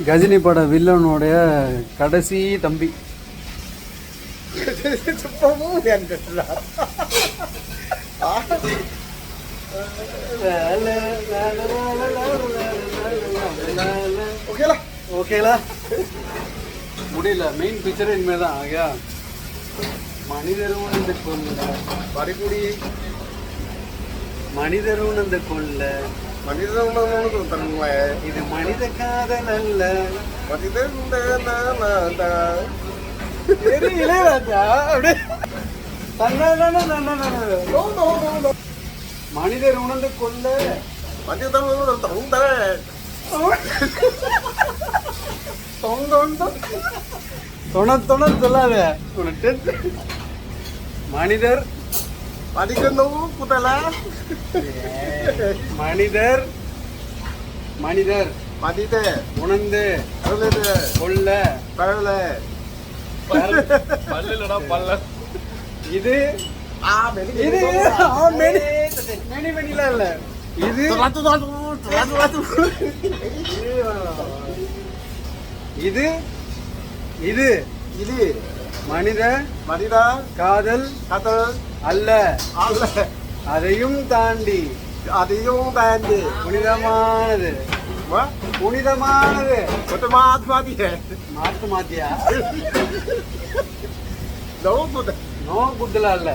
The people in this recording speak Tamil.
கஜினி பட வில்லனுடைய கடைசி தம்பி. ஓகேலா முடியல. மெயின் பிக்சர் இனிமேதான் ஆகியா. மனிதரும் இந்த கொல்ல பறிக்குடி மனிதரும் இந்த கொல்ல மனிதன் இது மனித காதல் அல்ல மனிதன் மனிதர் உணர்ந்து கொள்ள சொல்லாத. மனிதர் மனிதர் மனிதர் மனிதர் உணர்ந்து கொள்ள பரவல இது இது இல்ல இது இது இது இது மனித மனித காதல் காதல் அல்ல அல்ல அதையும் தாண்டி புனிதமானது புனிதமானது மாத்து மாத்தியா நோ குட்ல இல்ல